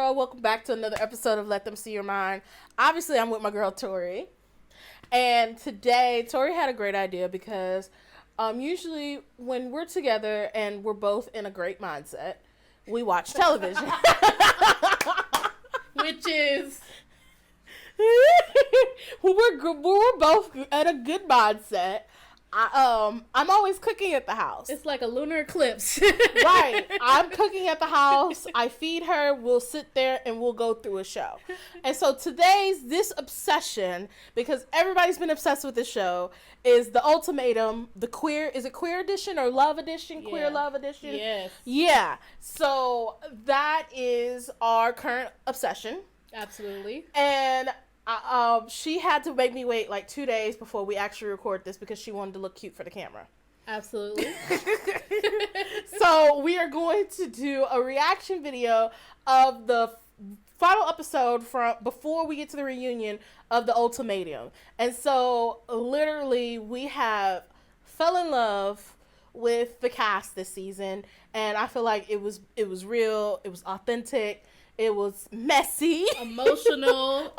world? Welcome back to another episode of Let Them See Your Mind. Obviously, I'm with my girl, Tori. And today, Tori had a great idea because usually when we're together and we're both in a great mindset, we watch television. Which is... we're both at a good mindset. I'm always cooking at the house. It's like a lunar eclipse. Right. I'm cooking at the house. I feed her. We'll sit there and we'll go through a show. And so this obsession, because everybody's been obsessed with this show, is the Ultimatum, is it queer edition or love edition? Yeah. Queer love edition? Yes. Yeah. So that is our current obsession. Absolutely. And she had to make me wait like 2 days before we actually record this because she wanted to look cute for the camera. Absolutely. So we are going to do a reaction video of the final episode from before we get to the reunion of the Ultimatum. And so literally we have fell in love with the cast this season, and I feel like it was real, it was authentic. It was messy. Emotional.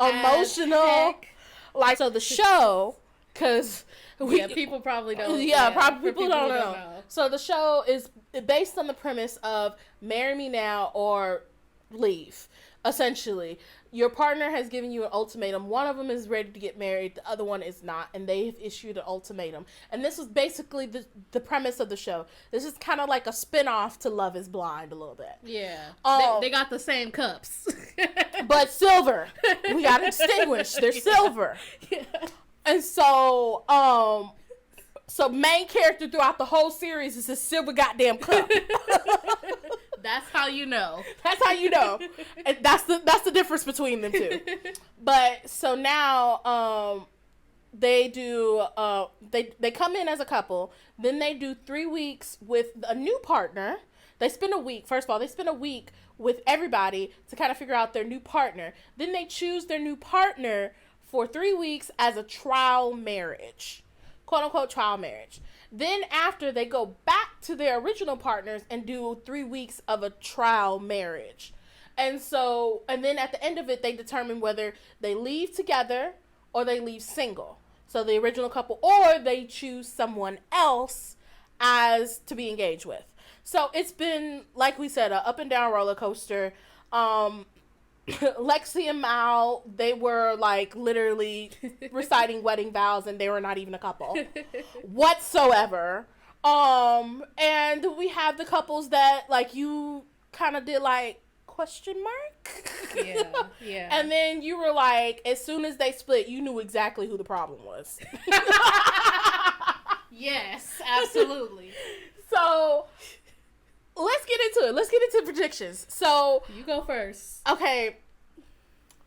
Like, so the show, because... people probably don't. Yeah, probably people don't know. So the show is based on the premise of marry me now or leave, essentially. Your partner has given you an ultimatum. One of them is ready to get married. The other one is not. And they have issued an ultimatum. And this was basically the premise of the show. This is kind of like a spinoff to Love is Blind a little bit. Yeah. They got the same cups. But silver. We got to distinguish. They're silver. Yeah. And so, so main character throughout the whole series is a silver goddamn cup. That's how you know. That's how you know. And that's the difference between them two. But so now they do they come in as a couple, then they do 3 weeks with a new partner. They spend a week, first of all, with everybody to kind of figure out their new partner. Then they choose their new partner for 3 weeks as a trial marriage. Quote unquote trial marriage. Then after, they go back to their original partners and do 3 weeks of a trial marriage. And then at the end of it, they determine whether they leave together or they leave single. So the original couple, or they choose someone else as to be engaged with. So it's been, like we said, an up and down roller coaster. Lexi and Mal, they were like literally reciting wedding vows and they were not even a couple whatsoever. And we have the couples that like you kind of did like question mark. Yeah. And then you were like, as soon as they split, you knew exactly who the problem was. Yes, absolutely. So let's get into it. Let's get into predictions. So you go first. Okay,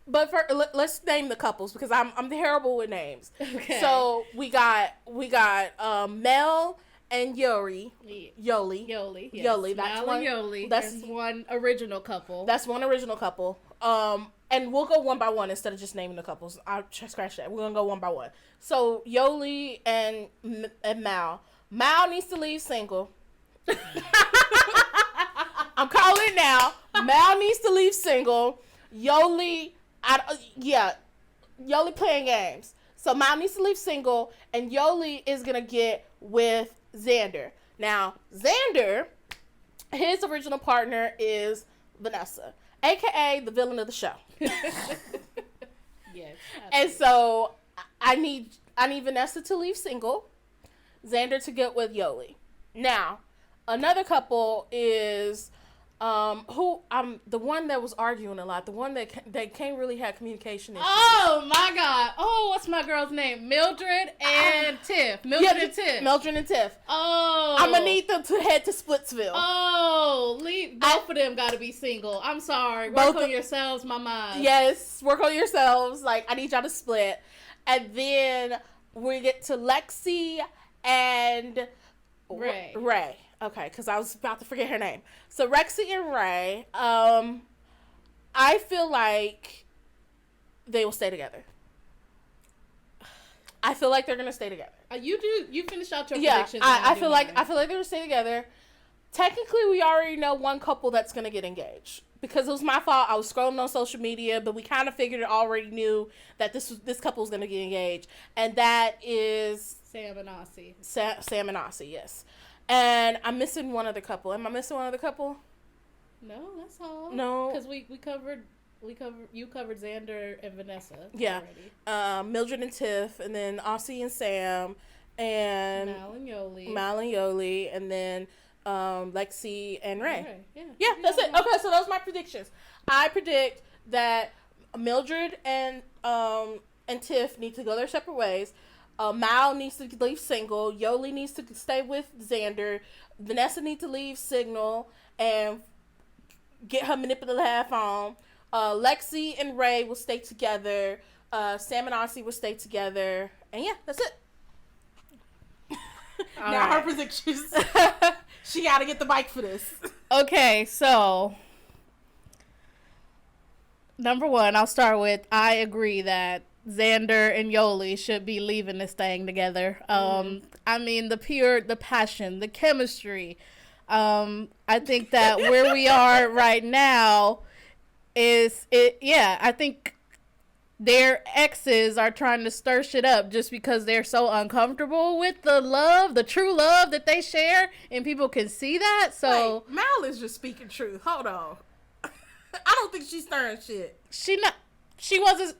but let's name the couples because I'm terrible with names. Okay. So we got Mel and Yoli. Yoli. Yes. Yoli. That's Mel one. And Yoli. That's one original couple. That's one original couple. And we'll go one by one instead of just naming the couples. I'll scratch that. We're gonna go one by one. So Yoli and Mal. Mal needs to leave single. I'm calling it now. Mal needs to leave single. Yoli playing games. So Mal needs to leave single, and Yoli is gonna get with Xander. Now, Xander, his original partner is Vanessa, aka the villain of the show. Yes. And so I need Vanessa to leave single, Xander to get with Yoli. Now, another couple is the one that was arguing a lot, the one that can't really have communication issues. Oh my God! Oh, what's my girl's name? Mildred and Tiff. Mildred and Tiff. Oh, I'm gonna need them to head to Splitsville. Oh, both of them gotta be single. I'm sorry. Work on yourselves, mama. Yes, work on yourselves. Like, I need y'all to split, and then we get to Lexi and Rae. Okay, because I was about to forget her name. So Lexi and Rae, I feel like they will stay together. I feel like they're gonna stay together. You finish out your predictions. I feel like they're gonna stay together. Technically, we already know one couple that's gonna get engaged because it was my fault. I was scrolling on social media, but we kind of already knew that this couple was going to get engaged, and that is Sam and Aussie. Sam and Aussie, yes. And I'm missing one other couple. Am I missing one other couple? No, that's all. No, because you covered Xander and Vanessa. Yeah, already. Mildred and Tiff, and then Aussie and Sam, and Mal and Yoli, and then Lexi and Rae. Yeah, that's it. Okay, so those are my predictions. I predict that Mildred and Tiff need to go their separate ways. Mal needs to leave single. Yoli needs to stay with Xander. Vanessa needs to leave Signal and get her manipulative half on. Lexi and Rae will stay together. Sam and Aussie will stay together. And yeah, that's it. Now her predictions. She got to get the bike for this. Okay, so number one, I'll start with I agree that Xander and Yoli should be leaving this thing together. I mean, the passion, the chemistry. I think that where we are right now I think their exes are trying to stir shit up just because they're so uncomfortable with the true love that they share, and people can see that. So wait, Mal is just speaking truth. Hold on. I don't think she's stirring shit. She wasn't.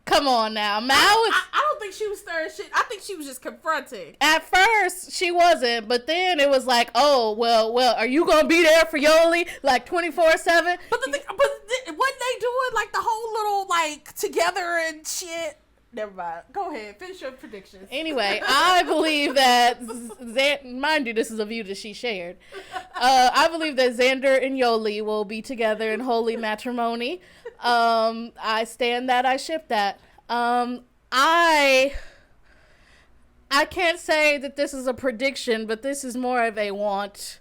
Come on now, Mal was. I don't think she was stirring shit. I think she was just confronting. At first, she wasn't, but then it was like, oh, well, are you gonna be there for Yoli like 24/7? But wasn't they doing like the whole little like together and shit? Never mind. Go ahead, finish your predictions. Anyway, I believe that mind you, this is a view that she shared. I believe that Xander and Yoli will be together in holy matrimony. I stand that. I ship that. I can't say that this is a prediction, but this is more of a want.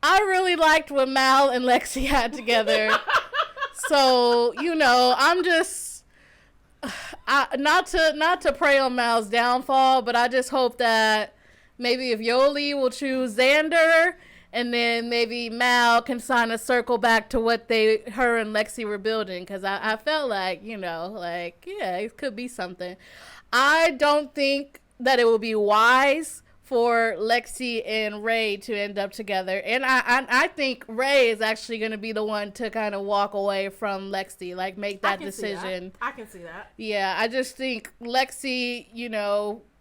I really liked what Mal and Lexi had together. So, I'm just not to prey on Mal's downfall, but I just hope that maybe if Yoli will choose Xander, and then maybe Mal can sign a circle back to what her and Lexi were building. Because I felt like, it could be something. I don't think that it would be wise for Lexi and Rae to end up together. And I think Rae is actually going to be the one to kind of walk away from Lexi, like make that decision. I can see that. Yeah, I just think Lexi,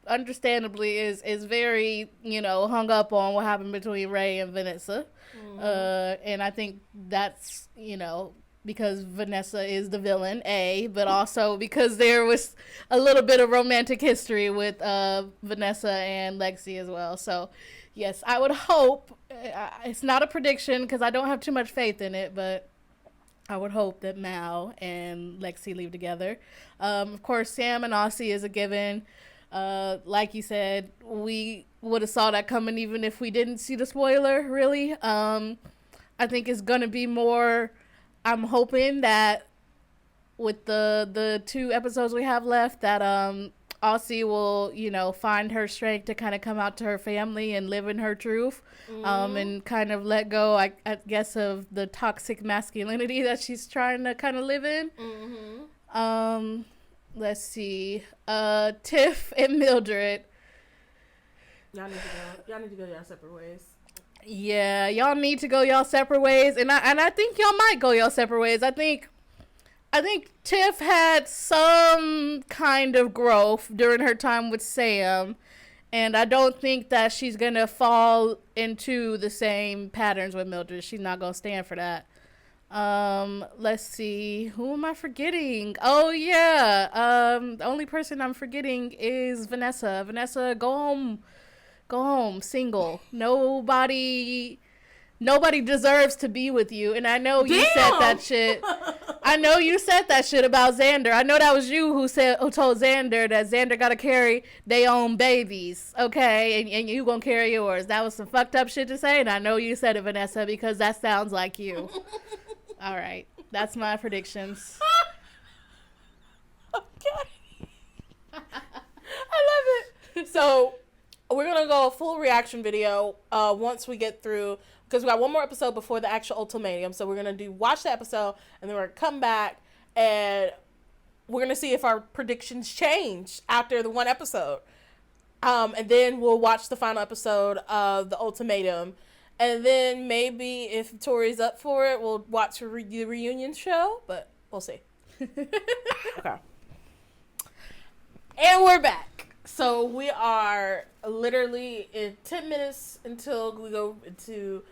understandably is very hung up on what happened between Rae and Vanessa. And I think that's because Vanessa is the villain, but also because there was a little bit of romantic history with Vanessa and Lexi as well. So yes, I would hope, it's not a prediction because I don't have too much faith in it, but I would hope that Mal and Lexi leave together. Of course, Sam and Aussie is a given. Like you said, we would have saw that coming even if we didn't see the spoiler, really. I think it's going to be more, I'm hoping that with the 2 episodes we have left that Aussie will, find her strength to kind of come out to her family and live in her truth, and kind of let go, I guess, of the toxic masculinity that she's trying to kind of live in. Let's see. Tiff and Mildred. Y'all need to go y'all separate ways. Yeah, y'all need to go y'all separate ways, and I think y'all might go y'all separate ways. I think Tiff had some kind of growth during her time with Sam, and I don't think that she's gonna fall into the same patterns with Mildred. She's not gonna stand for that. Let's see. Who am I forgetting? Oh, yeah. The only person I'm forgetting is Vanessa. Vanessa, go home, single. Nobody deserves to be with you. And I know you said that shit. I know you said that shit about Xander. I know that was you who told Xander that Xander gotta carry their own babies, okay? And you gonna carry yours. That was some fucked up shit to say, and I know you said it, Vanessa, because that sounds like you. All right, that's my predictions. Okay. I love it. So we're gonna go a full reaction video once we get through because we got one more episode before the actual Ultimatum. So we're going to watch the episode, and then we're going to come back, and we're going to see if our predictions change after the one episode. And then we'll watch the final episode of the Ultimatum. And then maybe if Tori's up for it, we'll watch the reunion show, but we'll see. Okay. And we're back. So we are literally in 10 minutes until we go into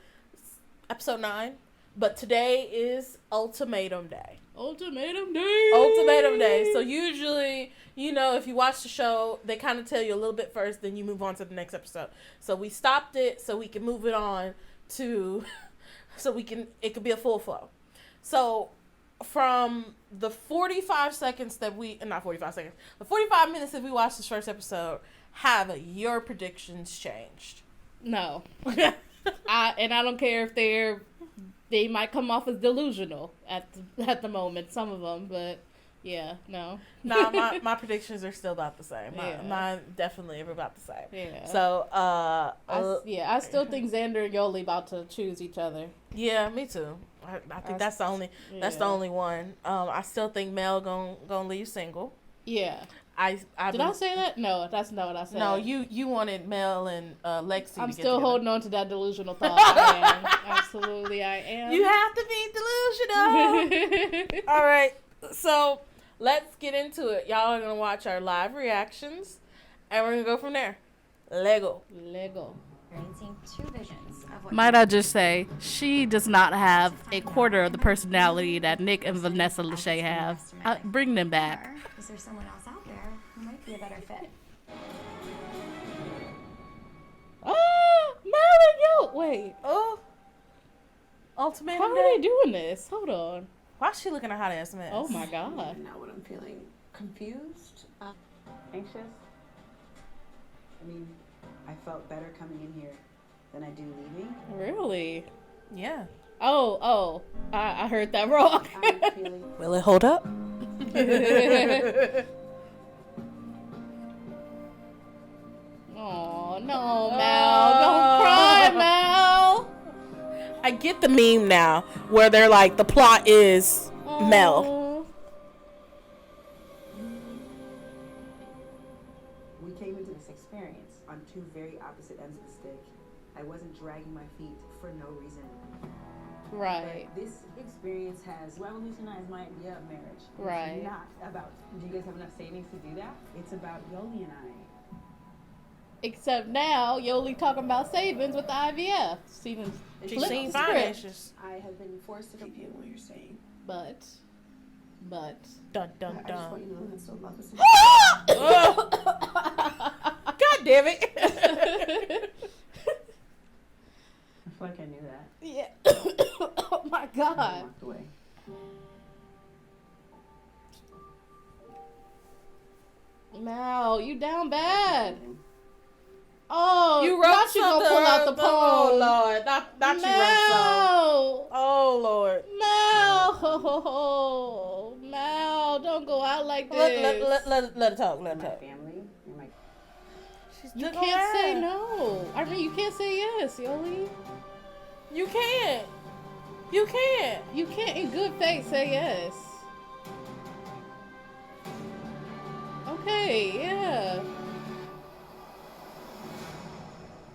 episode 9. But today is Ultimatum Day. Ultimatum Day. Ultimatum Day. So usually, if you watch the show, they kind of tell you a little bit first, then you move on to the next episode. So we stopped it so we can move it on to, it could be a full flow. So from the 45 seconds the 45 minutes that we watched this first episode, have your predictions changed? No. I don't care if they might come off as delusional at the moment, some of them, but yeah, no. Nah, my predictions are still about the same. Mine definitely are about the same. Yeah. So, I still think Xander and Yoli about to choose each other. Yeah, me too. I think that's the only one. I still think Mel gonna leave single. Yeah. Did I say that? No, that's not what I said. No, you wanted Mel and Lexi. I'm to still get holding on to that delusional thought. I am. Absolutely, I am. You have to be delusional. All right, so let's get into it. Y'all are gonna watch our live reactions, and we're gonna go from there. Lego. Experiencing two visions of what Might I just say, she does not have a quarter of the personality that Nick and Vanessa Lachey have. Bring them back. Or is there someone else out there who might be a better fit? Oh, Mel and Yo. Wait. Oh, Ultimatum How are Day. they doing this? Hold on. Why is she looking a hot ass mess? Oh my god. Now what I'm feeling, confused, anxious. I mean, I felt better coming in here than I do leaving. Really? Yeah. Oh. I heard that wrong. I'm feeling. Will it hold up? Oh no, Mel! Don't cry, Mel. I get the meme now where they're like, the plot is Mel. Oh. We came into this experience on two very opposite ends of the stick. I wasn't dragging my feet for no reason. Right. But this experience has revolutionized my idea of marriage. Right. It's not about, do you guys have enough savings to do that? It's about Yoli and I. Except now, Yoli talking about savings with the IVF. She's seen finances. I have been forced to repeat what you're saying. But. Dun dun I just dun. want you to know that I still love us. God damn it. I feel like I knew that. Yeah. Oh my I god. walked away. Mal, you down bad. Oh, You wrote not you gonna pull out the poem. Oh Lord, not you wrote some. Mal. Oh Lord. Mal, don't go out like this. Let it talk. My family, and my You can't say no. I mean, you can't say yes, Yoli. You can't. You can't. You can't in good faith say yes. Okay, yeah.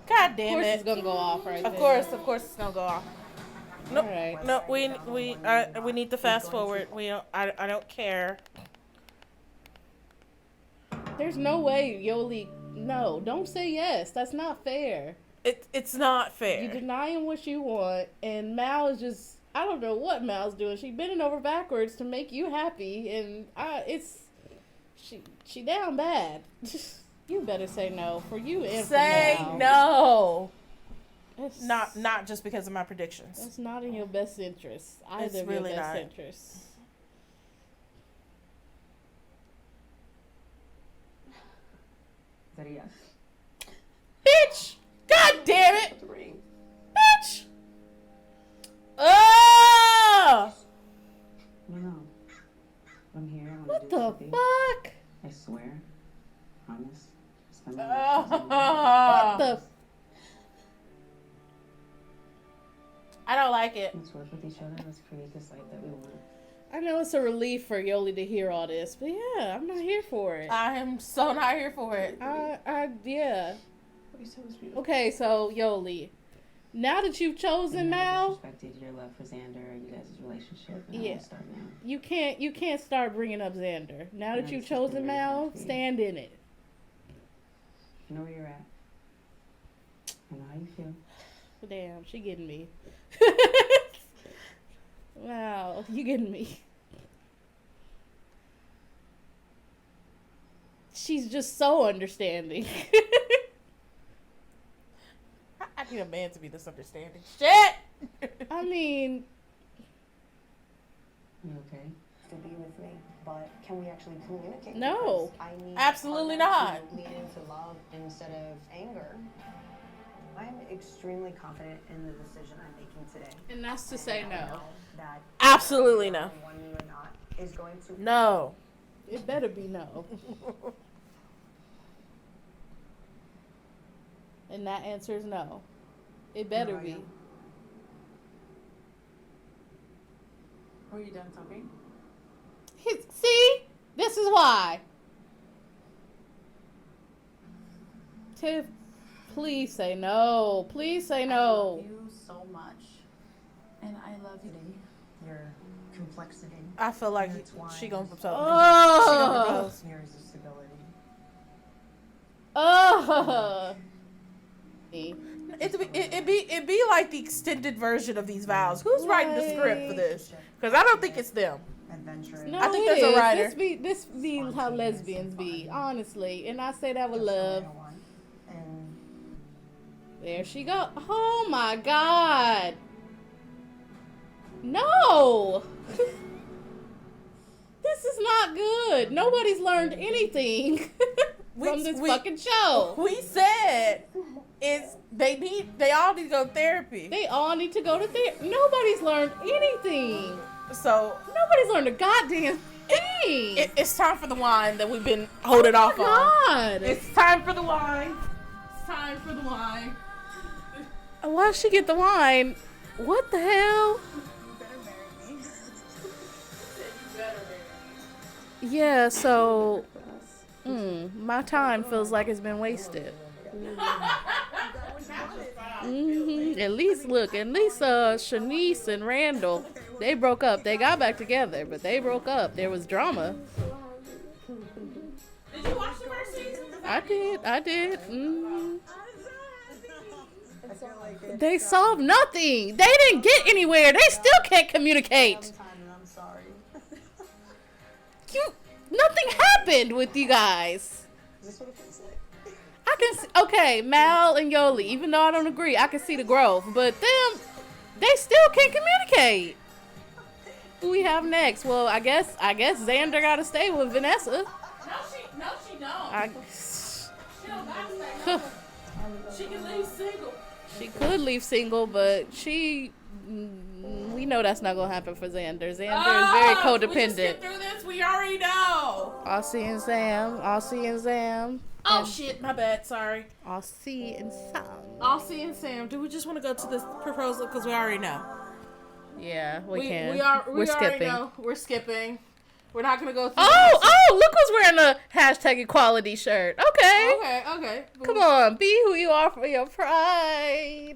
God damn Of course it. it's gonna go off right Of there. course it's gonna go off. Nope. Alright. No, we need to fast forward. I don't care. There's no way, Yoli. No, don't say yes. That's not fair. It's not fair. You're denying what you want, and Mal is just, I don't know what Mal's doing. She's bending over backwards to make you happy, and she down bad. You better say no for you and Say for Mal. no. It's Not just because of my predictions. It's not in your best interest. Either It's of really your best not. interests. Is that a yes? Bitch! God damn it! The ring. Bitch! Oh! No. I'm here. I want What to do the this with you. fuck? I swear. Promise. Spend my life with you. What the? I don't like it. Let's work with each other. Let's create this life that we want. I know it's a relief for Yoli to hear all this, but yeah, I'm not here for it. I am so not here for it. Yeah. What you said was beautiful. Okay, so Yoli, now that you've chosen Mal, Disrespected your love for Xander, you guys' relationship. And Yeah. I start now. you can't start bringing up Xander. Now that No, you've it's just chosen been Mal, really hard for you. stand in it. You know where you're at. I know how you feel. Damn, she getting me. Wow, you getting me. She's just so understanding. I need a man to be this understanding. Shit! I mean, You okay? To be with me, but can we actually communicate? No. Because I need Absolutely our not. to lead into love instead of anger. I'm extremely confident in the decision I'm making today. and that's to say I no. know that Absolutely no. one you or not is going to No. It better be no. And that answer is no. It better No, I be. am. Are you done talking? See? This is why. Tiff, please say no. Please say I no. love you so much. And I love you. your complexity, I feel like That's why. she gonna propose. Oh. She gonna propose. years of stability. Oh. It'd be like the extended version of these vows. Who's writing the script for this? Because I don't think it's them. Adventurous. No, I think it there's a is. writer. This be how lesbians be, honestly. And I say that with love. And There she go. Oh my God. No. This is not good. Nobody's learned anything from this fucking show. We said they all need to go to therapy. They all need to go to therapy. Nobody's learned anything. So Nobody's learned a goddamn thing. it's time for the wine that we've been holding off on. God. It's time for the wine. It's time for the wine. Why should she get the wine? What the hell? Yeah, so my time feels like it's been wasted. At least Shanice and Randall, they broke up. They got back together, but they broke up. There was drama. Did you watch the first season? I did. They solved nothing. They didn't get anywhere. They still can't communicate. I'm sorry. Nothing happened with you guys. Is this what it feels like? I can see, okay, Mal and Yoli, even though I don't agree, I can see the growth, but them, they still can't communicate. Who we have next? Well, I guess Xander gotta stay with Vanessa. No, she don't. She don't gotta stay. She can leave single. She could leave single, but we know that's not gonna happen for Xander. Xander is very We just codependent. get through this. We already know. Aussie and Sam. Oh shit, my bad. Sorry. Aussie and Sam. Aussie and Sam. Do we just want to go to this proposal because we already know? Yeah, we can. We're We're skipping. Know. We're skipping. We're not gonna go through. Oh, look who's wearing a hashtag equality shirt. Okay. Okay. Come on, be who you are for your pride.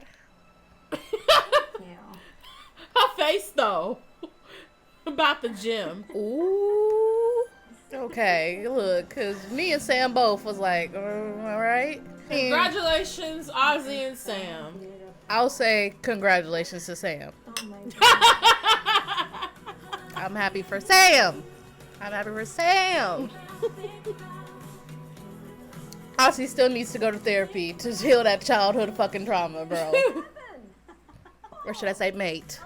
Yeah. Her face though. About the gym. Ooh. Okay, look, because me and Sam both was like, all right. Congratulations, Ozzy and Sam. I'll say congratulations to Sam. I'm happy for Sam. Ozzy still needs to go to therapy to heal that childhood fucking trauma, bro. Or should I say mate?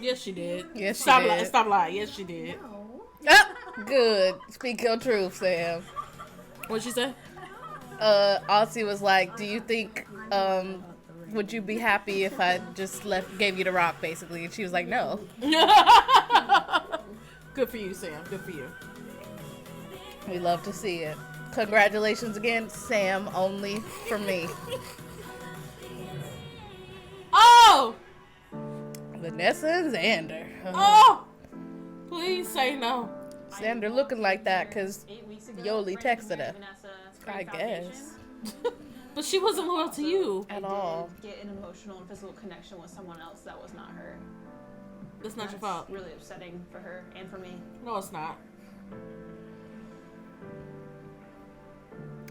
Yes, she did. Yes, she Stop did. Stop lying. Yes, she did. Oh, good. Speak your truth, Sam. What'd she say? Ozzy was like, do you think, would you be happy if I just gave you the rock, basically? And she was like, no. Good for you, Sam. Good for you. We love to see it. Congratulations again, Sam, only for me. Oh! Vanessa and Xander. Oh, please say no. Xander looking like that because 8 weeks ago, Yoli Brandon texted married her. Vanessa, I sprayed foundation. guess. But she wasn't loyal to you. At I all. did get an emotional and physical connection with someone else that was not her. That's not your fault. Really upsetting for her and for me. No, it's not.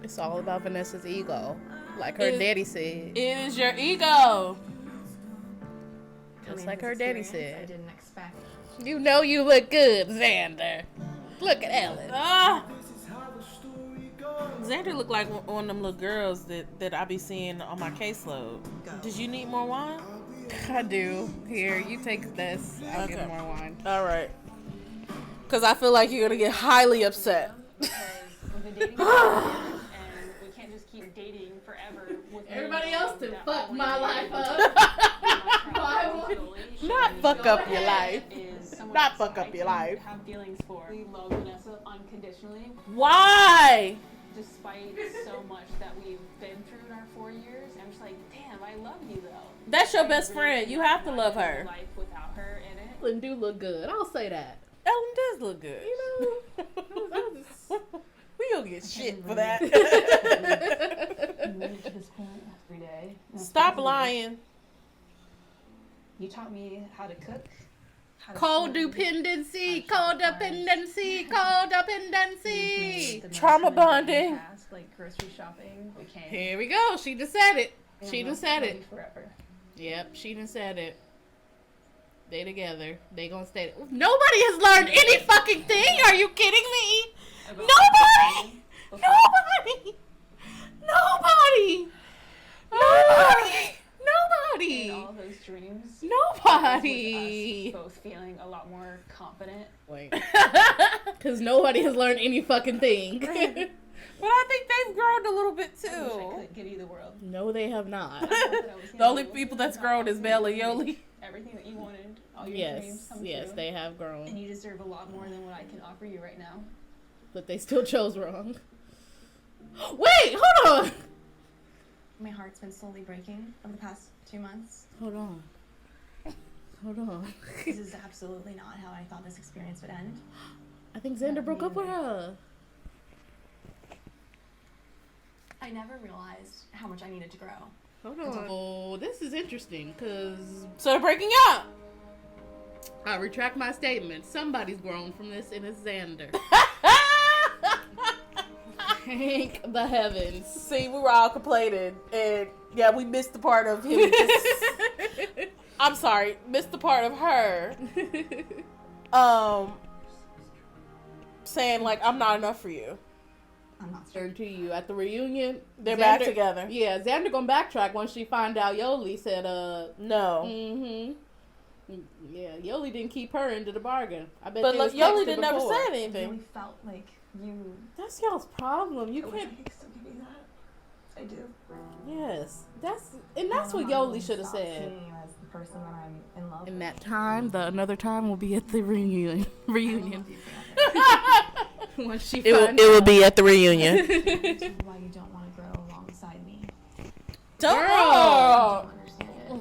It's all about Vanessa's ego. Like her It- daddy said. It is your ego. Just like her daddy I said. didn't expect. You know you look good, Xander. Look at Ellen. Ah. Xander looked like one of them little girls that I be seeing on my caseload. Did you need more wine? I do. Here, you take this. I'll Okay. get more wine. All right. Because I feel like you're going to get highly upset. Because we've been dating for 4 years, and we can't just keep dating forever with Everybody anyone else to that fuck I my wanna life date. up. My totally Not shouldn't fuck be up going your life. is someone Not else fuck up I your can life. Have feelings for. We love Vanessa unconditionally, Why? despite so much that we've been through in our 4 years. I'm just like, damn, I love you though. That's your I best really friend. You have to cannot love imagine her. Life without her in it. Ellen do look good. I'll say that. Ellen does look good. You know, We don't get shit for that. You made it to this point every day. And it's Stop because of you. lying. You taught me how to cook. How to Codependency, codependency, codependency. Trauma bonding. Like grocery shopping. We can't. Here we go. She just said it. And She love- done said love it. you forever. Yep, she done said it. They together. They gonna stay. Nobody has learned any fucking thing. Are you kidding me? Nobody. Nobody. Nobody. Nobody. And Nobody. all those dreams. Nobody. With us both feeling a lot more confident. Wait. Because nobody has learned any fucking thing. But I think they've grown a little bit I wish I too. could give you the world. No, they have not. The only people that's grown is Bella and Yoli. Everything that you wanted, all your dreams Yes, come yes, true. they have And grown. you deserve a lot more than what I can offer you right now. But they still chose wrong. Wait, hold on. My heart's been slowly breaking over the past 2 months. Hold on. Hold on. This is absolutely not how I thought this experience would end. I think Xander broke up with her. I never realized how much I needed to grow. Hold on. Oh, this is interesting because So they're breaking up. I retract my statement. Somebody's grown from this, and it's Xander. Thank the heavens. See, we were all complaining, and yeah, we missed the part of him. I'm sorry, missed the part of her. Saying like, I'm not enough for you. I'm not Turn to you at the reunion. They're back together. Yeah, Xander gonna backtrack once she find out Yoli said, No. Yeah, Yoli didn't keep her into the bargain. I bet. But they look, was Yoli texting did never before. say I anything. really felt like you. That's y'all's problem. You I wish I can't. could still give you that. I do. Yes, that's what I'm Yoli should have stop said. seeing you as the person that I'm in love And with. that time, another time will be at the reunion. Once she It will be at the reunion. Why you don't want to grow alongside me. Don't. I don't understand it.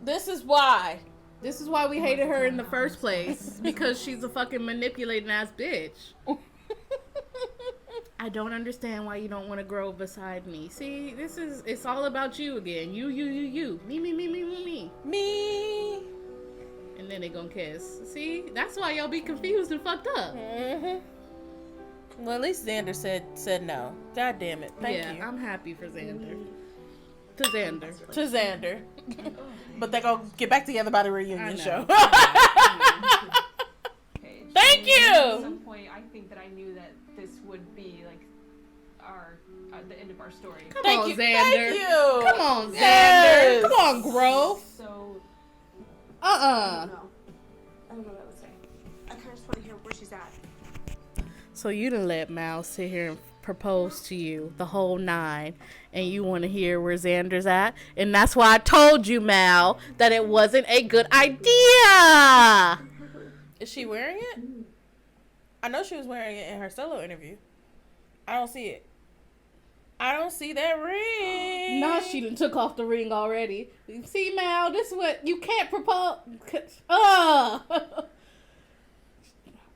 This is why. This is why we hated her in the first place, because she's a fucking manipulating ass bitch. I don't understand why you don't want to grow beside me. See, it's all about you again. You. Me. Me. And then they gonna kiss. See, that's why y'all be confused and fucked up. Well, at least Xander said no. God damn it. Thank you. I'm happy for Xander. To Xander. To Xander. But they're going to get back together by the reunion show. Page. Thank you! At some point, I think that I knew that this would be like our the end of our story. Come Thank on, you. Xander. Thank you. Come on, Xander. Yes. Come on, Grove. So I don't know what I would say. I kind of just want to hear where she's at. So you done let Mal sit here and propose to you the whole 9, and you want to hear where Xander's at? And that's why I told you, Mal, that it wasn't a good idea. Is she wearing it? I know she was wearing it in her solo interview. I don't see it. I don't see that ring. Nah, she done took off the ring already. See, Mal, this is what you can't propose.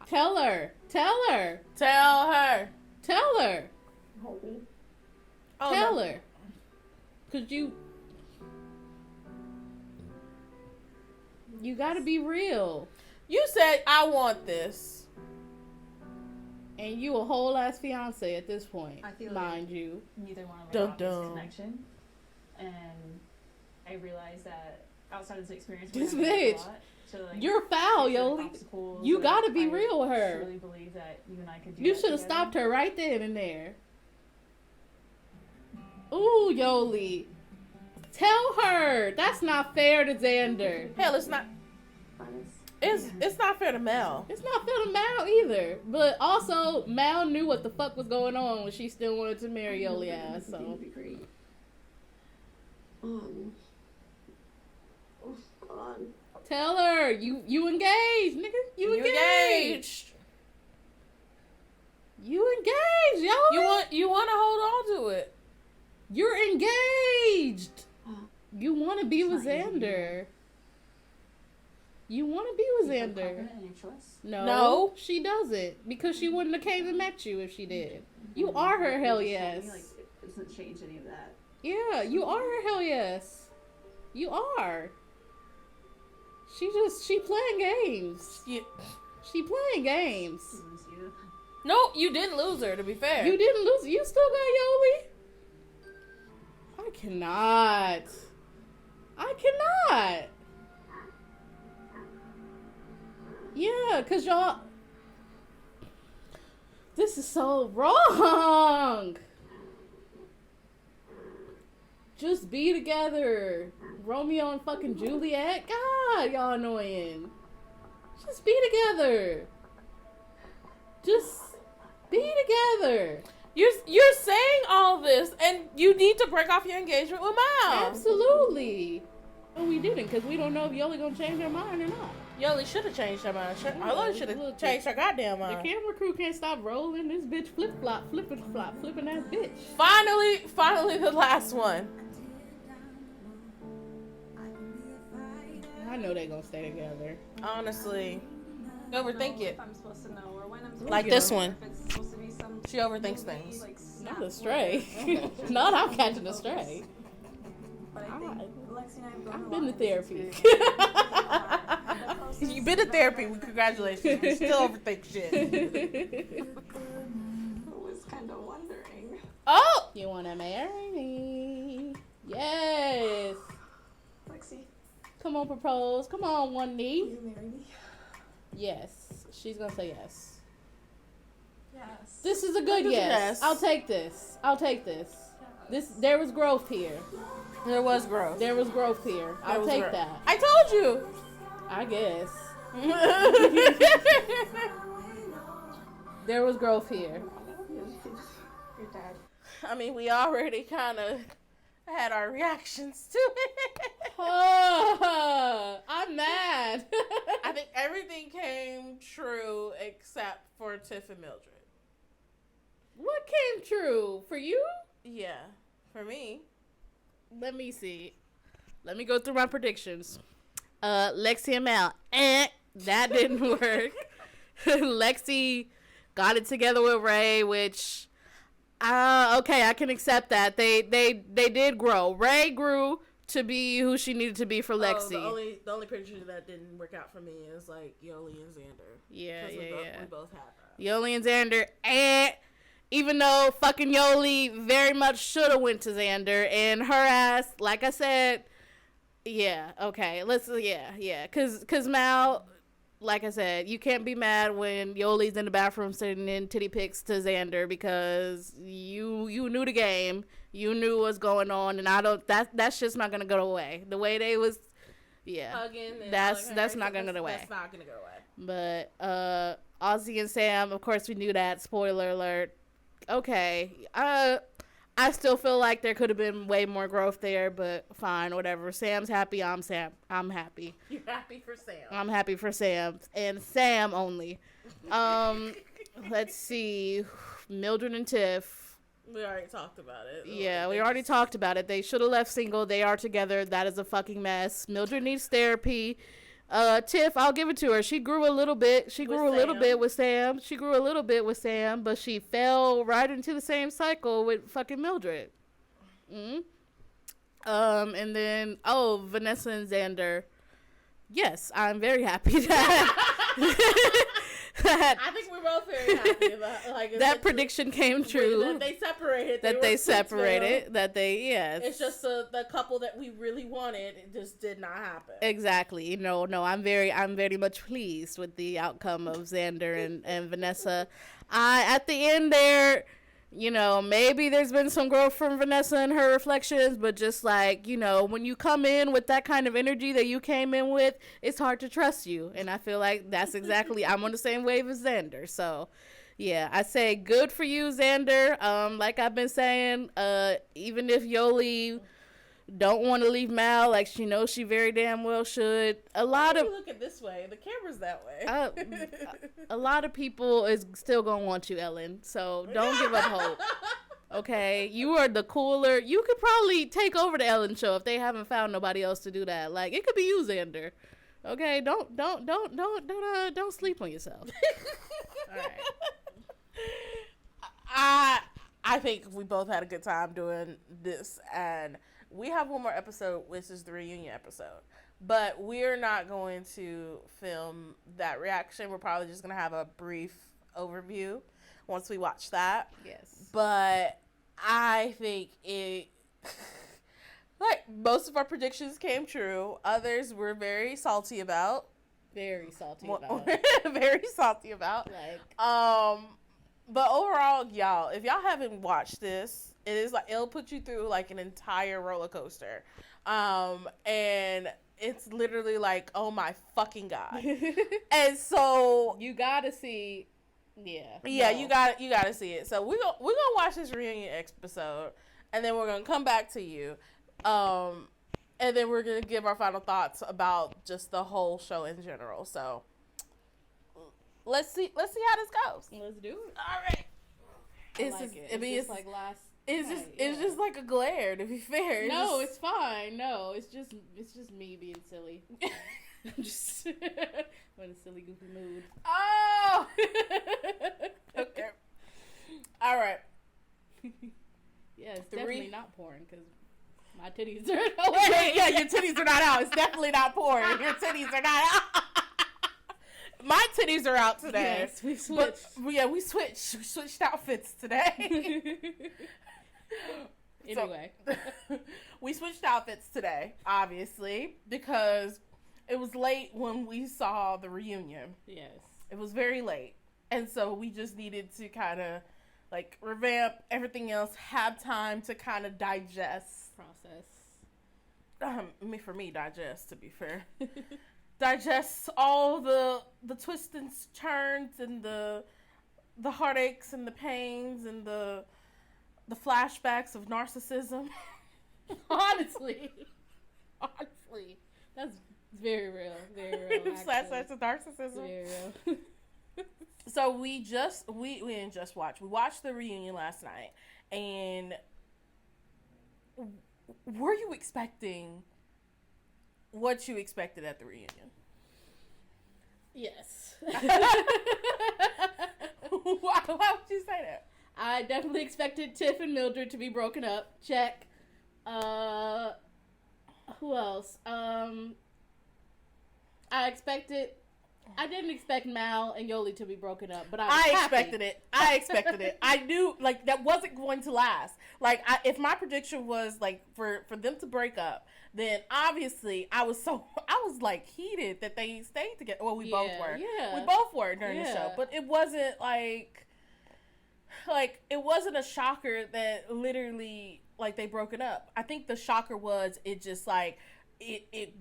Tell her. Tell her. Tell her. Oh, Tell no. her. Cause you gotta be real. You said, I want this. And you a whole ass fiance at this point, I feel mind you. Neither one of Dun, them got this dun. connection, and I realized that outside of this experience, This we learned a bitch. lot. So, like, You're foul, certain Yoli. obstacles You that gotta be I real with her. Truly believe that you and I could do. You that should have together. stopped her right then and there. Ooh, Yoli. Tell her. That's not fair to Xander. Hell, it's not. It's not fair to Mel. It's not fair to Mal either. But also, Mal knew what the fuck was going on when she still wanted to marry Yoli ass. So That'd be great. Oh God. tell her you engaged, nigga. You engaged. You engaged, Yoli. You want to hold on to it. You're engaged. You want to be with It's not easy. Xander. You want to be with You feel Xander. confident in your choice? No, she doesn't, because she wouldn't have came and met you if she did. You are her hell yes. Like, it doesn't change any of that. Yeah, you are her hell yes. You are. She playing games. You, She playing games. She loves you. no, you didn't lose her, to be fair. You didn't lose. You still got Yoli. I cannot. Yeah, cause y'all. This is so wrong. Just be together. Romeo and fucking Juliet. God, y'all annoying. Just be together. Just be together. You're saying all this, and you need to break off your engagement with Mal. Absolutely. But we didn't, because we don't know if Yoli gonna change her mind or not. Yoli should have changed her mind. Yoli should have Look, changed her goddamn The mind. camera crew can't stop rolling. This bitch flipping that bitch. Finally, the last one. I know they gonna stay together. Honestly, overthink it. If I'm supposed to know, or when I'm supposed Like to this know, one. If it's supposed to be some She overthinks movie, things. like, Not snap a stray. footage. Not I'm catching a stray. But I think Lexi and I have gone I've a been lot to in this therapy. experience. You've been to therapy. Congratulations. You still overthink shit. I was kind of wondering. Oh! You wanna marry me? Yes. Lexi, Come on, propose. Come on, one will knee. you marry me? Yes. She's gonna say yes. Yes. This is a good This is yes. yes. I'll take this. There was growth here. There was growth. There was growth here. I'll take that. I told you. I guess. There was growth here. Your dad. I mean, we already kind of had our reactions to it. I'm mad. I think everything came true except for Tiff and Mildred. What came true for you? Yeah, for me. Let me see. Let me go through my predictions. Lexi and Mal. That didn't work. Lexi got it together with Ray, which okay, I can accept that. They did grow. Ray grew to be who she needed to be for Lexi. The only picture that didn't work out for me is like Yoli and Xander. Yeah. We both had that. Yoli and Xander, even though fucking Yoli very much should have went to Xander, and her ass, like I said, yeah, okay, cause Mal, like I said, you can't be mad when Yoli's in the bathroom sending in titty pics to Xander, because you knew the game, you knew what's going on, and that's just not gonna go away. The way they was, Hugging and that's hugging her, not gonna go away. That's not gonna go away. But Ozzy and Sam, of course we knew that. Spoiler alert. Okay. I still feel like there could have been way more growth there, but fine, whatever. Sam's happy, I'm happy. You're happy for Sam. I'm happy for Sam, and Sam only. Let's see. Mildred and Tiff. We already talked about it. Yeah, we already talked about it. They should have left single. They are together. That is a fucking mess. Mildred needs therapy. Tiff, I'll give it to her. She grew a little bit. She grew a little bit with Sam. She grew a little bit with Sam, but she fell right into the same cycle with fucking Mildred. And then, Vanessa and Xander. Yes, I'm very happy that I think we're both very happy about that prediction came true. That they separated. Yes. It's just the couple that we really wanted. It just did not happen. Exactly. No, I'm very much pleased with the outcome of Xander and Vanessa. At the end there, maybe there's been some growth from Vanessa and her reflections, but just like, when you come in with that kind of energy that you came in with, it's hard to trust you. And I feel like that's exactly, I'm on the same wave as Xander. So, yeah, I say good for you, Xander. Like I've been saying, even if Yoli don't want to leave Mal, like she knows she very damn well should. Why do you look at this way? The camera's that way. A lot of people is still gonna want you, Ellen. So don't give up hope. Okay, you are the cooler. You could probably take over the Ellen show if they haven't found nobody else to do that. Like it could be you, Xander. Okay, don't sleep on yourself. All right. I think we both had a good time doing this, and we have one more episode, which is the reunion episode. But we're not going to film that reaction. We're probably just going to have a brief overview once we watch that. Yes. But I think like, most of our predictions came true. Others we're very salty about. Very salty about. Very salty about. But overall, y'all, if y'all haven't watched this, it is like it'll put you through like an entire roller coaster, and it's literally like, oh my fucking god. And so you gotta see, you gotta see it. So we're gonna watch this reunion episode, and then we're gonna come back to you, and then we're gonna give our final thoughts about just the whole show in general. So let's see how this goes. Let's do it. All right. It's just like a glare, to be fair. It's fine. No, it's just me being silly. I'm just in a silly, goofy mood. Oh! Okay. All right. Yeah, it's definitely not porn, because my titties are out. Yeah, your titties are not out. It's definitely not porn. Your titties are not out. My titties are out today. Yes, we switched. But, we switched. We switched outfits today. Anyway. We switched outfits today, obviously, because it was late when we saw the reunion. Yes. It was very late. And so we just needed to kind of, like, revamp everything else, have time to kind of digest. Process. For me, digest, to be fair. Digest all the twists and turns and the heartaches and the pains and the flashbacks of narcissism. Honestly, that's very real. Flashbacks of narcissism. Very real. So we didn't just watch. We watched the reunion last night, and were you expecting what you expected at the reunion? Yes. Why would you say that? I definitely expected Tiff and Mildred to be broken up. Check. Who else? I didn't expect Mal and Yoli to be broken up, but I expected it. I expected it. I knew, like, that wasn't going to last. Like, if my prediction was, like, for them to break up, then obviously I was like, heated that they stayed together. Well, we both were. Yeah. We both were during the show. But it wasn't, like, it wasn't a shocker that literally, like, they broken up. I think the shocker was it just, like, it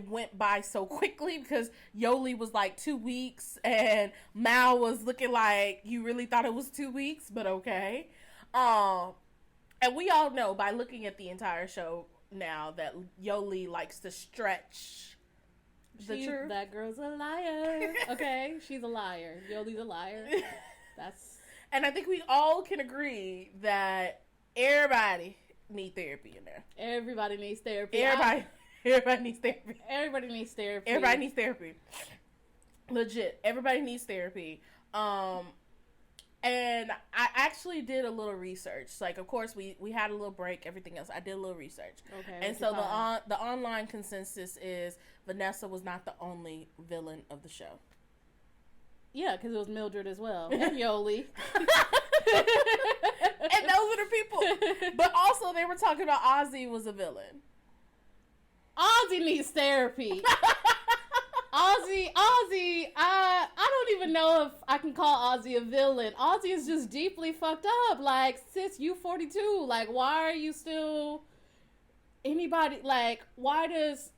went by so quickly because Yoli was like 2 weeks and Mal was looking like you really thought it was 2 weeks, but okay. And we all know by looking at the entire show now that Yoli likes to stretch the truth. That girl's a liar. Okay, she's a liar. Yoli's a liar. And I think we all can agree that everybody need therapy in there. Everybody needs therapy. Everybody needs therapy. Everybody needs therapy. Everybody needs therapy. Legit. Everybody needs therapy. And I actually did a little research. Like, of course, we had a little break, everything else. I did a little research. Okay. And so the online consensus is Vanessa was not the only villain of the show. Yeah, because it was Mildred as well. And Yoli. And those were the people. But also, they were talking about Ozzy was a villain. Ozzy needs therapy. Ozzy, I don't even know if I can call Ozzy a villain. Ozzy is just deeply fucked up. Like, sis, you 42. Like, why are you still anybody? Like, why does,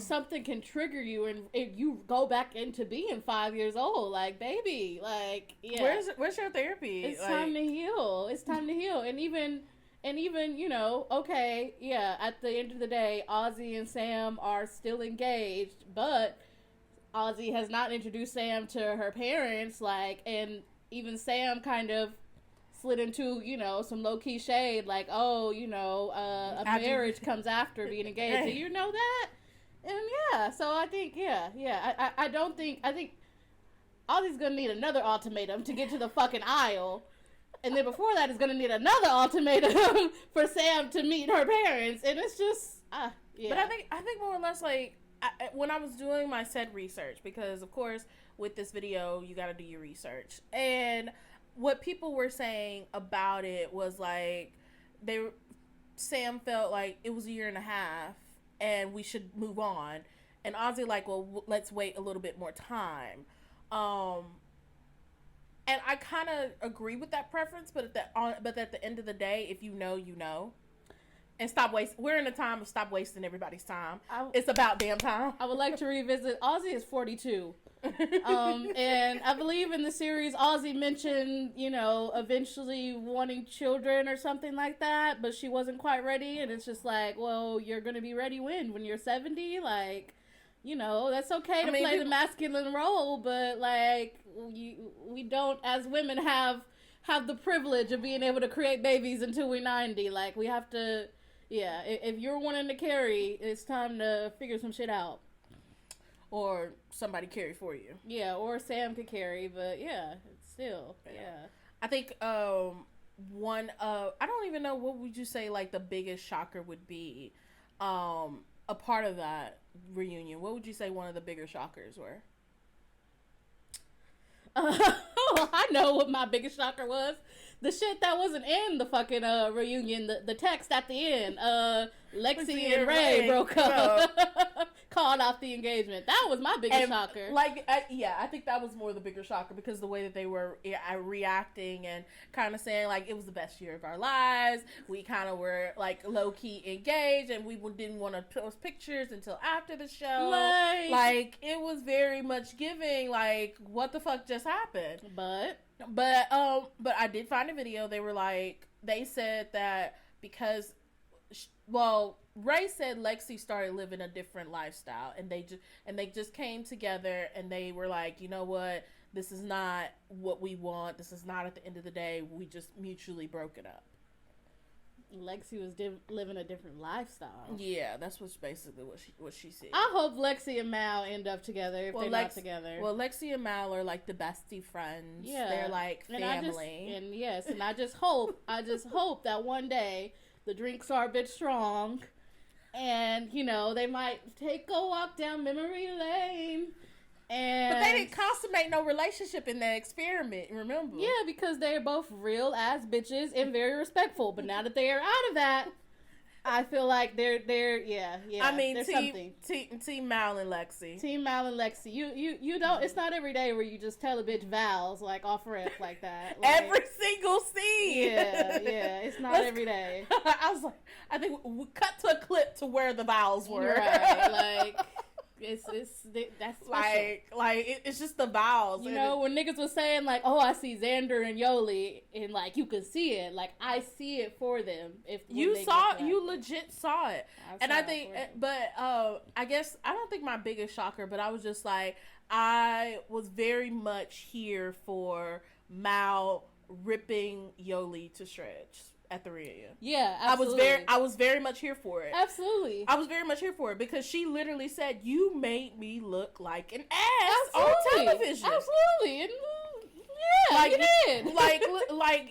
something can trigger you and you go back into being 5 years old? Like, baby, like, yeah. Where's your therapy? It's time to heal. It's time to heal. And even, okay, yeah, at the end of the day, Ozzy and Sam are still engaged, but Ozzy has not introduced Sam to her parents, like, and even Sam kind of slid into, some low-key shade, like, oh, a marriage comes after being engaged. Do you know that? And yeah, so I think, I think Ozzy's gonna need another ultimatum to get to the fucking aisle. And then before that, he's gonna need another ultimatum for Sam to meet her parents. And it's just, yeah. But I think more or less, like, when I was doing my said research, because of course with this video you got to do your research, and what people were saying about it was like Sam felt like it was a year and a half and we should move on, and Ozzy like, well, let's wait a little bit more time. And I kind of agree with that preference, but at the end of the day, if you know, you know. And we're in a time of stop wasting everybody's time. It's about damn time. I would like to revisit, Ozzy is 42. And I believe in the series, Ozzy mentioned, eventually wanting children or something like that, but she wasn't quite ready. And it's just like, well, you're going to be ready when you're 70? Like, that's okay to play the masculine role, but like, we don't, as women, have the privilege of being able to create babies until we're 90. Like, we have to... Yeah, if you're wanting to carry, it's time to figure some shit out. Or somebody carry for you. Yeah, or Sam could carry, but yeah, it's still, yeah. I think I don't even know, what would you say, like, the biggest shocker would be a part of that reunion? What would you say one of the bigger shockers were? I know what my biggest shocker was. The shit that wasn't in the fucking reunion, the text at the end, Lexi and Rae broke up, called off the engagement. That was my biggest shocker. Like, I think that was more the bigger shocker, because the way that they were reacting and kind of saying, like, it was the best year of our lives. We kind of were, like, low-key engaged, and we didn't want to post pictures until after the show. Like, it was very much giving, like, what the fuck just happened? But I did find a video. They said that because, Rae said Lexi started living a different lifestyle, and they just came together, and they were like, you know what, this is not what we want. This is not at the end of the day. We just mutually broke it up. Lexi was living a different lifestyle. Yeah, that's basically what she said. I hope Lexi and Mal end up together if they're not together. Well, Lexi and Mal are like the bestie friends. Yeah, they're like family. And I just hope that one day the drinks are a bit strong, and they might go walk down memory lane. But they didn't consummate no relationship in that experiment, remember? Yeah, because they're both real ass bitches and very respectful. But now that they are out of that, I feel like they're I mean, team Mal and Lexi. Team Mal and Lexi. You don't. It's not every day where you just tell a bitch vows like off rip like that. Like, every single scene. Yeah. It's not every day. I was like, I think we cut to a clip to where the vows were. Right. Like. That's special. Like it's just the vows. When niggas was saying like, oh, I see Xander and Yoli, and like you can see it. Like I see it for them. If you legit saw it. I guess I don't think my biggest shocker, but I was just like, I was very much here for Mal ripping Yoli to shreds at the reunion. Yeah, absolutely. I was very much here for it. Absolutely. I was very much here for it because she literally said, "You made me look like an ass Absolutely. on television." Absolutely. And, yeah, Like you did. like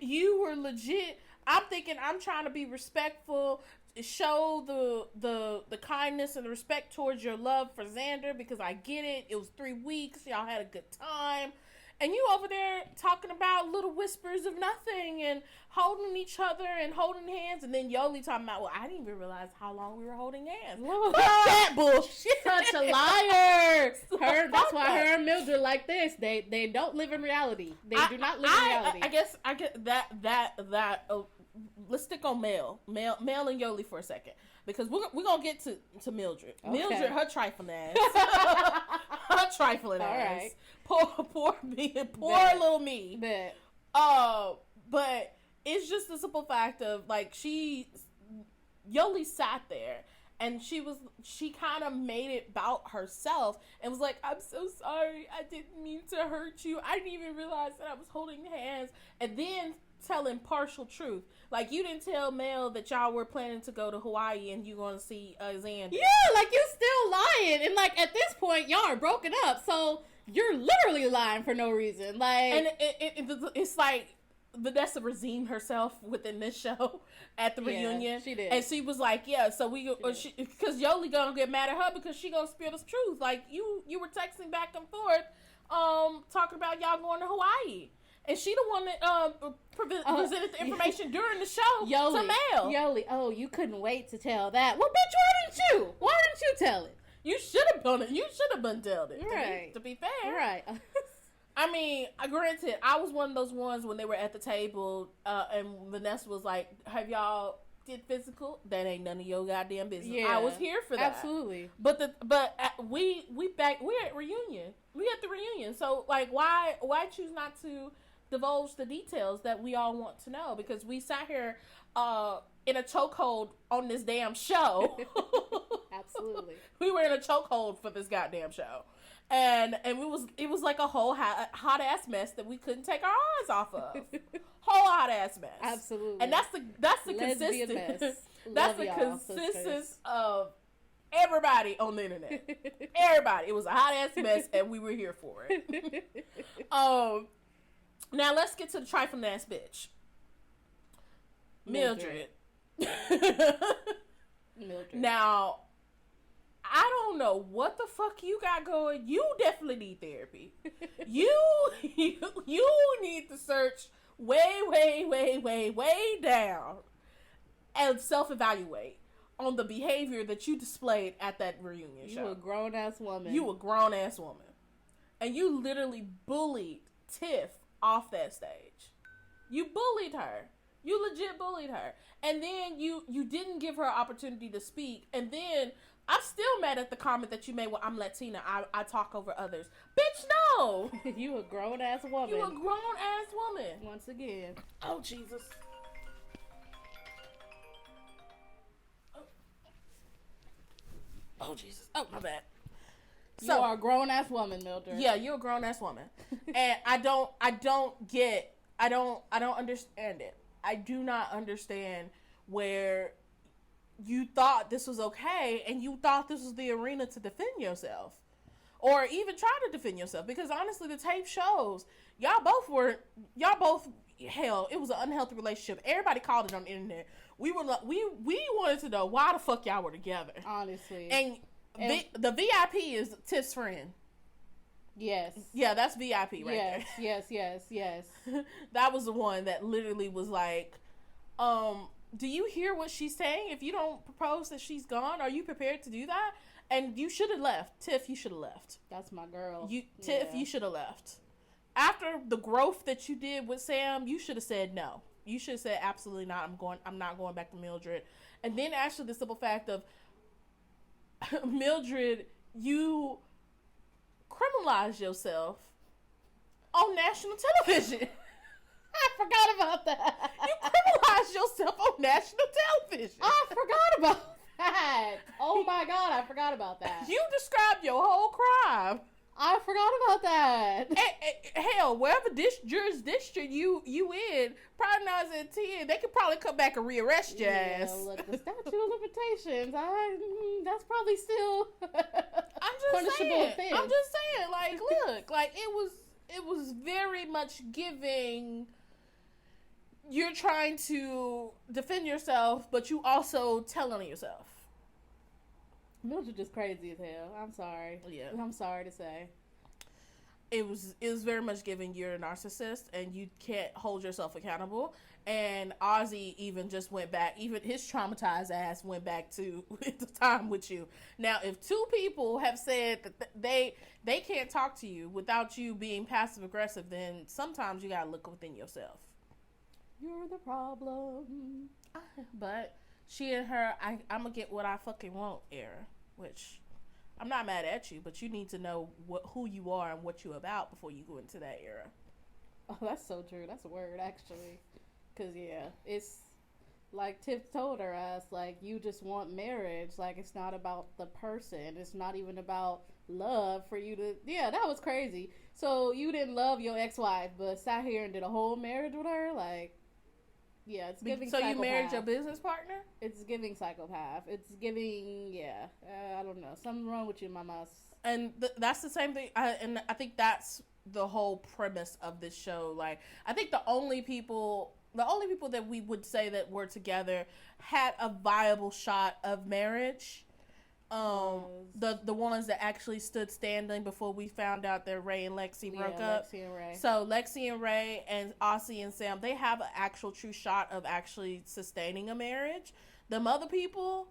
you were legit. I'm thinking I'm trying to be respectful, show the kindness and the respect towards your love for Xander because I get it. It was 3 weeks. Y'all had a good time. And you over there talking about little whispers of nothing and holding each other and holding hands. And then Yoli talking about, well, I didn't even realize how long we were holding hands. Fuck that bullshit. Such a liar. That's why that. her and Mildred like this. They don't live in reality. They do not live in reality. I get that. Let's stick on Mel and Yoli for a second. Because we're going to get to Mildred. Okay. Mildred, her trifling ass. Her trifling All ass. right. Poor me. Poor little me. Bet. But it's just the simple fact of, like, Yoli sat there. And she kind of made it about herself and was like, I'm so sorry. I didn't mean to hurt you. I didn't even realize that I was holding hands. And then telling partial truth. Like, you didn't tell Mel that y'all were planning to go to Hawaii and you going to see Xander. Yeah, like, you still lying. And, like, at this point, y'all are broken up. So, you're literally lying for no reason. Like, and it's like Vanessa redeemed herself within this show at the reunion. She did. And she was like, yeah, so because Yoli gonna get mad at her because she gonna spill the truth. Like, you were texting back and forth, talking about y'all going to Hawaii. And she the one that presented the information during the show to Mel. Yoli, oh, you couldn't wait to tell that. Well, bitch, why didn't you? Why didn't you tell it? You should have done it. You should have been told it. Right. To be fair. Right. I mean, granted, I was one of those ones when they were at the table, and Vanessa was like, have y'all did physical? That ain't none of your goddamn business. Yeah, I was here for that. Absolutely. We're at reunion. We at the reunion. So, like, why choose not to divulge the details that we all want to know? Because we sat here in a chokehold on this damn show. Absolutely. We were in a chokehold for this goddamn show. And it was like a whole hot ass mess that we couldn't take our eyes off of. Whole hot ass mess. Absolutely. And that's the consistency. That's the consistency of everybody on the internet. Everybody. It was a hot ass mess and we were here for it. Now let's get to the trifling ass bitch. Mildred. Now, I don't know what the fuck you got going. You definitely need therapy. You need to search way down and self-evaluate on the behavior that you displayed at that reunion show. You a grown-ass woman. You a grown-ass woman. And you literally bullied Tiff off that stage. You bullied her. You legit bullied her. And then you didn't give her an opportunity to speak. And then I'm still mad at the comment that you made, well, I'm Latina. I talk over others. Bitch, no. You a grown-ass woman. You a grown-ass woman. Once again. Oh, Jesus. Oh, Jesus. Oh, my bad. You are a grown-ass woman, Mildred. Yeah, you're a grown-ass woman. And I don't understand it. I do not understand where you thought this was okay and you thought this was the arena to defend yourself or even try to defend yourself, because honestly the tape shows y'all both hell, it was an unhealthy relationship. Everybody called it on the internet. We wanted to know why the fuck y'all were together, honestly. And the VIP is Tiff's friend. Yes. Yeah, that's VIP right there. Yes. That was the one that literally was like, do you hear what she's saying? If you don't propose that she's gone, are you prepared to do that? And you should have left. Tiff, you should have left. That's my girl. Tiff, you should have left. After the growth that you did with Sam, you should have said no. You should have said absolutely not. I'm not going back to Mildred. And then actually the simple fact of Mildred, you criminalize yourself on national television. I forgot about that. You criminalize yourself on national television. I forgot about that. Oh my God, I forgot about that. You described your whole crime I forgot about that. Hell, wherever this jurisdiction you in, probably 9 out of 10, they could probably come back and rearrest your ass. Look, the statute of limitations, that's probably still I'm just punishable saying. offense. I'm just saying. Like, look, like it was very much giving. You're trying to defend yourself, but you also telling on yourself. Mildred is crazy as hell. I'm sorry. Yeah. I'm sorry to say. It was very much giving you're a narcissist and you can't hold yourself accountable. And Ozzy even just went back, even his traumatized ass went back to the time with you. Now, if 2 people have said that they can't talk to you without you being passive aggressive, then sometimes you gotta look within yourself. You're the problem. But she and her, I'm gonna get what I fucking want era, which I'm not mad at you, but you need to know who you are and what you're about before you go into that era. Oh, that's so true. That's a word, actually. Because, yeah, it's like Tiff told her ass, like, you just want marriage. Like, it's not about the person. It's not even about love for you to... Yeah, that was crazy. So, you didn't love your ex-wife, but sat here and did a whole marriage with her? Like, yeah, it's giving So psychopath. you married your business partner? It's giving psychopath. It's giving, yeah, I don't know. Something wrong with you, mama. And that's the same thing. And I think that's the whole premise of this show. Like, I think the only people that we would say that were together had a viable shot of marriage. The ones that actually stood standing before we found out that Ray and Lexi broke up. Lexi and Rae. So Lexi and Ray and Aussie and Sam, they have an actual true shot of actually sustaining a marriage. Them other people,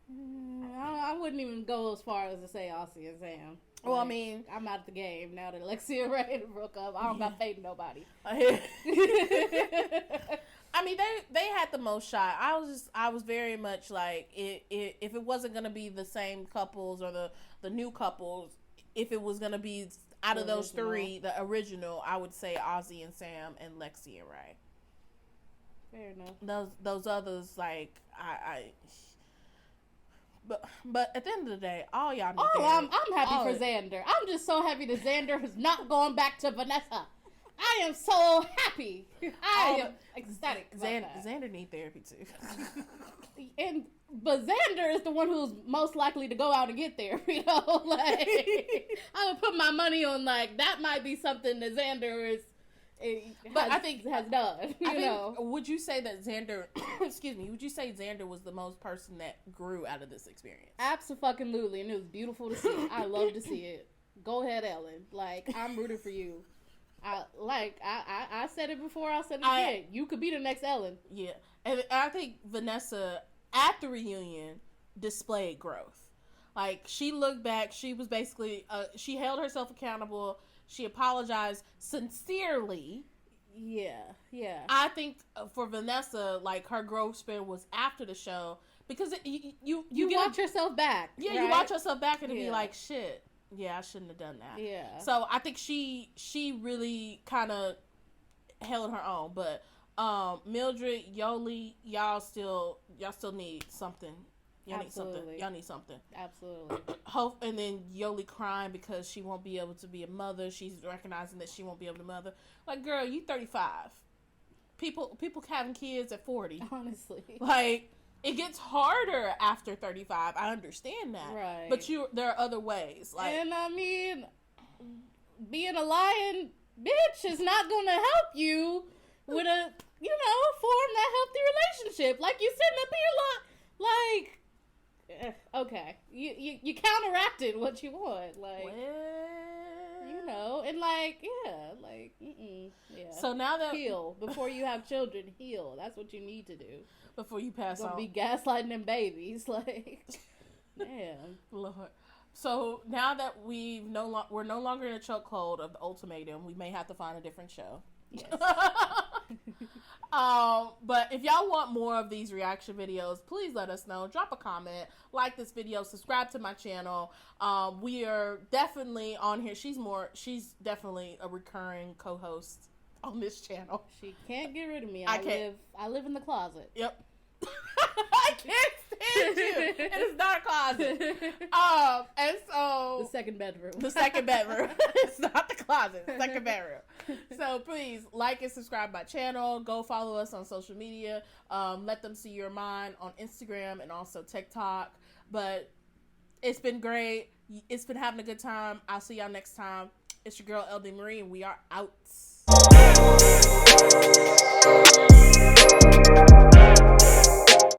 I wouldn't even go as far as to say Aussie and Sam. well, I Like, mean, I'm out of the game now that Lexi and Rae broke up. I don't got faith in nobody. I mean, they had the most shot. I was very much like, if it wasn't gonna be the same couples or the new couples, if it was gonna be out of those 3, the original, I would say Ozzy and Sam and Lexi and Rae. Fair enough. Those others, like but at the end of the day, all y'all need I'm happy for Xander. I'm just so happy that Xander is not going back to Vanessa. I am so happy. I am ecstatic. Xander need therapy too. But Xander is the one who's most likely to go out and get therapy. You know, like I would put my money on like that might be something that Xander has done. You know, would you say that Xander? Excuse me. Would you say Xander was the most person that grew out of this experience? Absolutely, and it was beautiful to see. I love to see it. Go ahead, Ellen. Like I'm rooting for you. I said it before. I said it again. You could be the next Ellen. Yeah, and I think Vanessa at the reunion displayed growth. Like she looked back. She was basically she held herself accountable. She apologized sincerely. Yeah. I think for Vanessa, like her growth spurt was after the show because you watch yourself back. Yeah, right? You watch yourself back and be like, shit. Yeah, I shouldn't have done that. Yeah. So I think she really kind of held her own, but Mildred, Yoli, y'all still need something. Y'all need something. Absolutely. And then Yoli crying because she won't be able to be a mother. She's recognizing that she won't be able to mother. Like, girl, you 35. People having kids at 40. Honestly. Like, it gets harder after 35. I understand that. Right. But there are other ways. Like, and I mean, being a lying bitch is not going to help you with form that healthy relationship. Like, you sitting up here okay. You counteracted what you want. Like, and yeah. So now that heal before you have children, heal. That's what you need to do before you pass on. Be gaslighting them babies, like, damn, Lord. So now that we're no longer in a chokehold of the ultimatum, we may have to find a different show. Yes. But if y'all want more of these reaction videos, please let us know. Drop a comment, like this video, subscribe to my channel. We are definitely on here. She's definitely a recurring co-host on this channel. She can't get rid of me. I live in the closet. Yep. I can't hid you. It is not a closet. And so The second bedroom. the second bedroom. It's not the closet. The second bedroom. So please like and subscribe my channel. Go follow us on social media. Let them see your mind on Instagram and also TikTok. But it's been great. It's been having a good time. I'll see y'all next time. It's your girl LD Marie, and we are out.